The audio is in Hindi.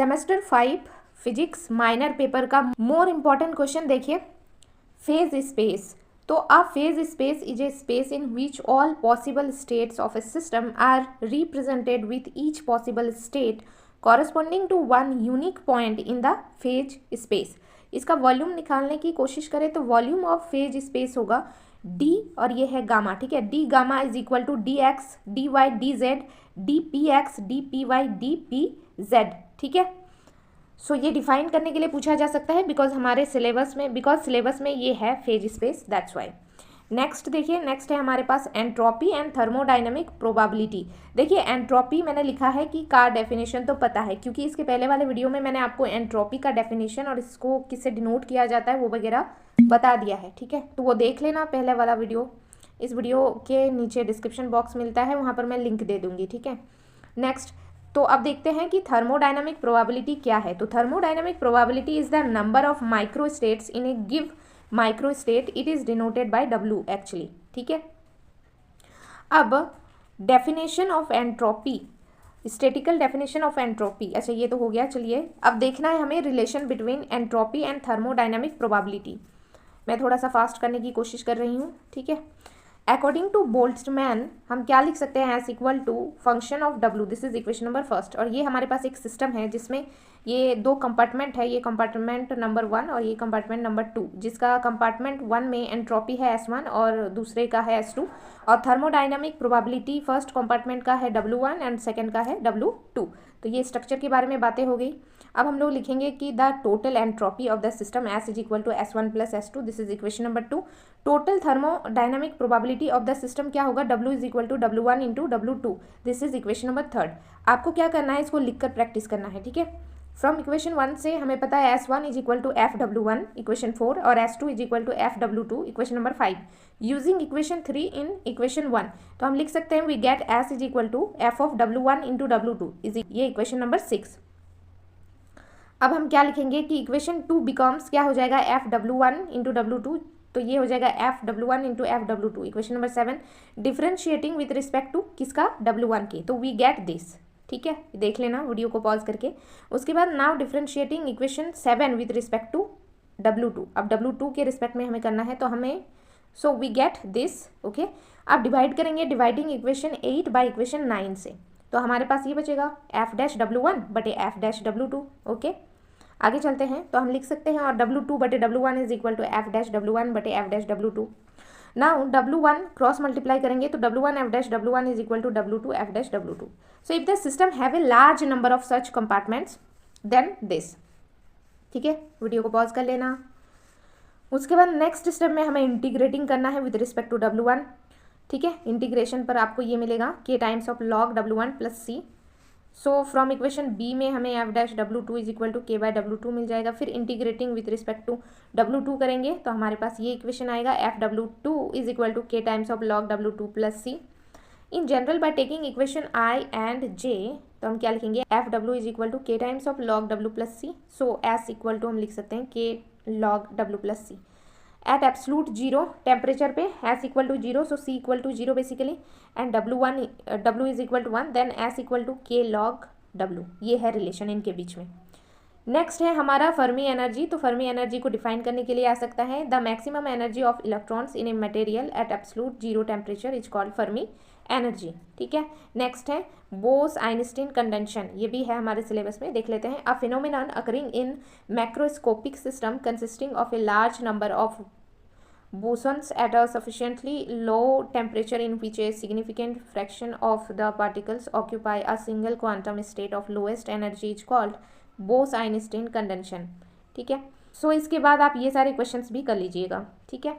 सेमेस्टर 5 फिजिक्स माइनर पेपर का मोर इम्पॉर्टेंट क्वेश्चन देखिए, फेज स्पेस। तो a phase space is a space in which all possible states of a system are represented with each possible state corresponding to one unique point in the phase space. इसका वॉल्यूम निकालने की कोशिश करें तो वॉल्यूम ऑफ फेज स्पेस होगा डी, और ये है गामा, ठीक है। D gamma is equal to d x d y d Z D p x d p y d p z, ठीक है। सो ये डिफाइन करने के लिए पूछा जा सकता है बिकॉज हमारे सिलेबस में ये है phase space, that's why. Next देखिए, नेक्स्ट है हमारे पास एंट्रोपी एंड थर्मोडाइनमिक प्रोबेबिलिटी। देखिए एंट्रोपी मैंने लिखा है कि का डेफिनेशन तो पता है, क्योंकि इसके पहले वाले वीडियो में मैंने आपको एंट्रोपी का डेफिनेशन और इसको किससे डिनोट किया जाता है वो वगैरह बता दिया है, ठीक है। तो वो देख लेना पहले वाला वीडियो, इस वीडियो के नीचे डिस्क्रिप्शन बॉक्स मिलता है, वहाँ पर मैं लिंक दे दूँगी, ठीक है। नेक्स्ट, तो अब देखते हैं कि थर्मोडाइनमिक प्रोबेबिलिटी क्या है। तो thermodynamic probability is the number of micro states in A give micro state, it is denoted by W actually, ठीक है। अब definition of entropy, statistical definition of entropy, अच्छा ये तो हो गया। चलिए अब देखना है हमें relation between entropy and thermodynamic probability. मैं थोड़ा सा फास्ट करने की कोशिश कर रही हूँ, ठीक है। अकॉर्डिंग टू बोल्ट्जमैन हम क्या लिख सकते हैं, S equal to function of W, this is equation number first. और ये हमारे पास एक सिस्टम है जिसमें ये दो कंपार्टमेंट है, ये कंपार्टमेंट नंबर 1 और ये कंपार्टमेंट नंबर 2, जिसका कंपार्टमेंट 1 में एंट्रोपी है S1 और दूसरे का है S2। और थर्मोडाइनमिक प्रोबेबिलिटी फर्स्ट कंपार्टमेंट का है W1 एंड सेकेंड का है W2। तो ये स्ट्रक्चर के बारे में बातें हो गई। अब हम लोग लिखेंगे कि the total entropy of the system S is equal to S1 plus S2, this is equation number 2। Total thermodynamic probability of the system क्या होगा, W is equal to W1 into W2, this is equation number 3। आपको क्या करना है, इसको लिखकर प्रैक्टिस करना है, ठीक है। फ्रॉम इक्वेशन 1 से हमें पता है S1 is equal to FW1 equation 4 और S2 is equal to FW2 equation number 5। Using equation 3 in equation 1 तो हम लिख सकते हैं we get S is equal to F of W1 into W2 is ये इक्वेशन नंबर 6। अब हम क्या लिखेंगे कि इक्वेशन 2 बिकम्स क्या हो जाएगा, FW1 इंटू W2, तो ये हो जाएगा FW1 into FW2 equation number 7। Differentiating with respect to किसका, W1 की, तो वी गेट दिस, ठीक है। देख लेना वीडियो को पॉज करके। उसके बाद now differentiating equation 7 with respect to W2। अब W2 के रिस्पेक्ट में हमें करना है, तो हमें so we get this, okay. अब डिवाइड करेंगे डिवाइडिंग इक्वेशन 8 बाई इक्वेशन 9 से, तो हमारे पास ये बचेगा F-W1 बटे F-W2, ओके। आगे चलते हैं तो हम लिख सकते हैं और W2 बटे W1 is equal to F-W1 बटे F-W2। Now W1 cross multiply करेंगे तो W1 F-W1 is equal to W2 F-W2। So if the system have a large number of such compartments then this, ठीक है। वीडियो को पॉज कर लेना। उसके बाद नेक्स्ट स्टेप में हमें इंटीग्रेटिंग करना है विद रिस्पेक्ट टू W1, ठीक है। इंटीग्रेशन पर आपको ये मिलेगा K times of log W1 plus C। So from equation B में हमें F-W2 is equal to K by W2 मिल जाएगा। फिर integrating with respect to W2 करेंगे तो हमारे पास ये इक्वेशन आएगा F-W2 is equal to K times of log W2 plus C। In general by taking equation I and J तो हम क्या लिखेंगे, F-W is equal to K times of log W plus C। So S equal to हम लिख सकते हैं K log W plus C। At absolute zero temperature पे S equal to 0, so C equal to 0 basically, and W is equal to 1, then S equal to K log W। ये है रिलेशन इनके बीच में। नेक्स्ट है हमारा फर्मी एनर्जी। तो फर्मी एनर्जी को डिफाइन करने के लिए आ सकता है the maximum energy of electrons in a material at absolute zero temperature is called Fermi energy, ठीक है। नेक्स्ट है बोस आइंस्टीन कंडेंशन, ये भी है हमारे सिलेबस में, देख लेते हैं। अ phenomenon occurring in macroscopic system consisting of A large number of bosons at a sufficiently low temperature in which a significant fraction of the particles occupy a single quantum state of lowest energy is called Bose-Einstein condension, ठीक है। सो इसके बाद आप ये सारे क्वेश्चंस भी कर लीजिएगा, ठीक है।